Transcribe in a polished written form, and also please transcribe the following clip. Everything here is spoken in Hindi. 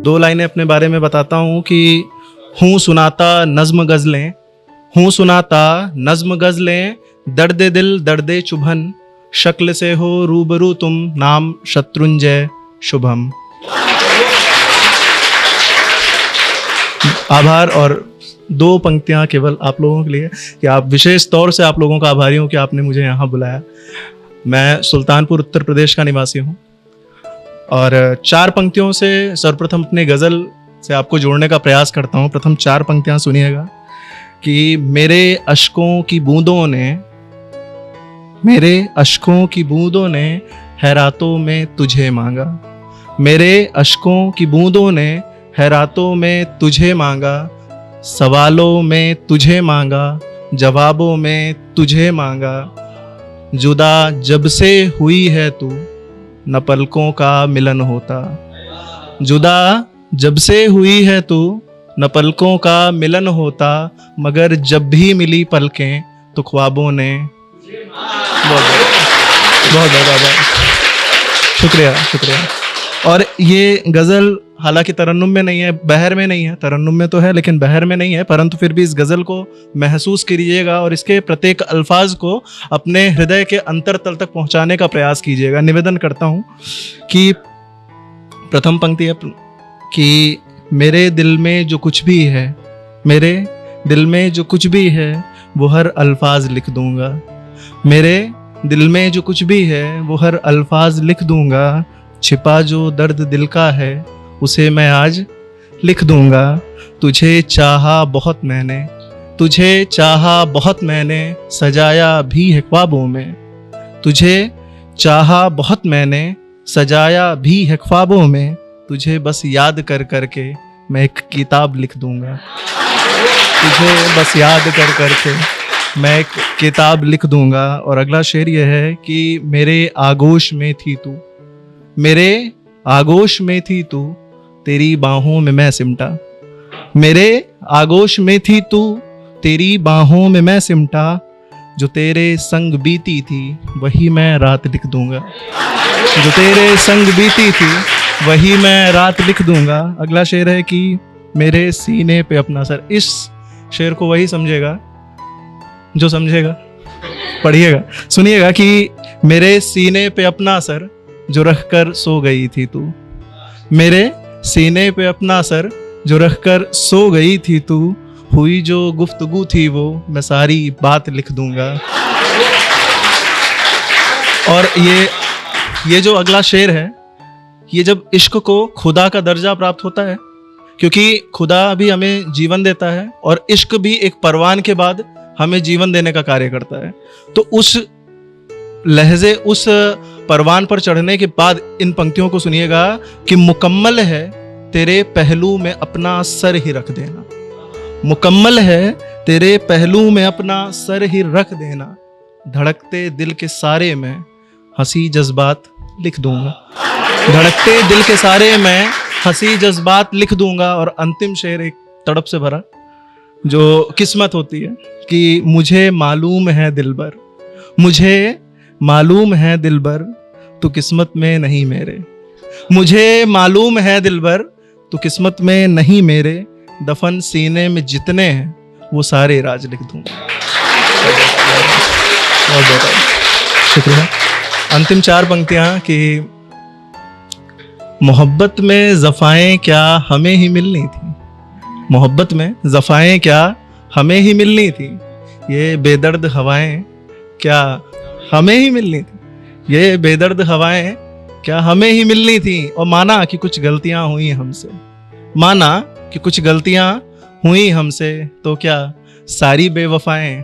दो लाइनें अपने बारे में बताता हूँ कि हूँ सुनाता नज़्म गज़लें, हूँ सुनाता नज़्म गज़लें, दर्द दिल दर्द चुभन, शक्ल से हो रूबरू तुम, नाम शत्रुंजय शुभम। आभार। और दो पंक्तियां केवल आप लोगों के लिए कि आप विशेष तौर से आप लोगों का आभारी हूं कि आपने मुझे यहाँ बुलाया। मैं सुल्तानपुर उत्तर प्रदेश का निवासी हूँ और 4 पंक्तियों से सर्वप्रथम अपने गज़ल से आपको जोड़ने का प्रयास करता हूँ। प्रथम 4 पंक्तियां सुनिएगा कि मेरे अश्कों की बूंदों ने, मेरे अश्कों की बूंदों ने हैरातों में तुझे मांगा, मेरे अश्कों की बूंदों ने हैरातों में तुझे मांगा, सवालों में तुझे मांगा, जवाबों में तुझे मांगा, जुदा जब से हुई है तू न पलकों का मिलन होता, जुदा जब से हुई है तू न पलकों का मिलन होता, मगर जब भी मिली पलकें तो ख्वाबों ने। बहुत आभार, शुक्रिया शुक्रिया। और ये गज़ल हालांकि तरन्नुम में नहीं है, बहर में नहीं है, तरन्नुम में तो है लेकिन बहर में नहीं है, परंतु फिर भी इस गज़ल को महसूस कीजिएगा और इसके प्रत्येक अल्फाज को अपने हृदय के अंतरतल तक पहुंचाने का प्रयास कीजिएगा। निवेदन करता हूं कि प्रथम पंक्ति है कि मेरे दिल में जो कुछ भी है, मेरे दिल में जो कुछ भी है वो हर अल्फाज लिख दूंगा, मेरे दिल में जो कुछ भी है वो हर अल्फाज लिख दूंगा, छिपा जो दर्द दिल का है उसे मैं आज लिख दूंगा। तुझे चाहा बहुत मैंने, तुझे चाहा बहुत मैंने, सजाया भी है ख्वाबों में, तुझे चाहा बहुत मैंने, सजाया भी है ख्वाबों में, तुझे बस याद कर करके मैं एक किताब लिख दूंगा, तुझे बस याद कर करके मैं एक किताब लिख दूंगा। और अगला शेर यह है कि मेरे आगोश में थी तू, मेरे आगोश में थी तू, तेरी बाहों में मैं सिमटा, मेरे आगोश में थी तू, तेरी बाहों में मैं सिमटा, जो तेरे संग बीती थी वही मैं रात लिख दूंगा, जो तेरे संग बीती थी वही मैं रात लिख दूंगा। अगला शेर है कि मेरे सीने पे अपना सर। इस शेर को वही समझेगा जो समझेगा, पढ़िएगा सुनिएगा कि मेरे सीने पे अपना सर जो रख कर सो गई थी तू, मेरे सीने पे अपना सर जो रख कर सो गई थी तू, हुई जो गुफ्तगू थी वो मैं सारी बात लिख दूंगा। और ये जो अगला शेर है, ये जब इश्क को खुदा का दर्जा प्राप्त होता है, क्योंकि खुदा भी हमें जीवन देता है और इश्क भी एक परवान के बाद हमें जीवन देने का कार्य करता है, तो उस लहजे, उस परवान पर चढ़ने के बाद इन पंक्तियों को सुनिएगा कि मुकम्मल है तेरे पहलू में अपना सर ही रख देना, मुकम्मल है तेरे पहलू में अपना सर ही रख देना, धड़कते दिल के सारे में हंसी जज्बात लिख दूंगा, धड़कते दिल के सारे में हंसी जज्बात लिख दूंगा। और अंतिम शेर एक तड़प से भरा जो किस्मत होती है कि मुझे मालूम है दिलबर, मुझे मालूम है दिलबर तू किस्मत में नहीं मेरे, मुझे मालूम है दिलबर तू किस्मत में नहीं मेरे, दफन सीने में जितने हैं वो सारे राज लिख दूंगा। बहुत शुक्रिया। अंतिम 4 पंक्तियां कि मोहब्बत में ज़फ़ाएं क्या हमें ही मिलनी थी, मोहब्बत में ज़फ़ाएं क्या हमें ही मिलनी थी, ये बेदर्द हवाएं क्या हमें ही मिलनी थी, ये बेदर्द हवाएं क्या हमें ही मिलनी थी। और माना कि कुछ गलतियां हुई हमसे, माना कि कुछ गलतियां हुई हमसे, तो क्या सारी बेवफाएं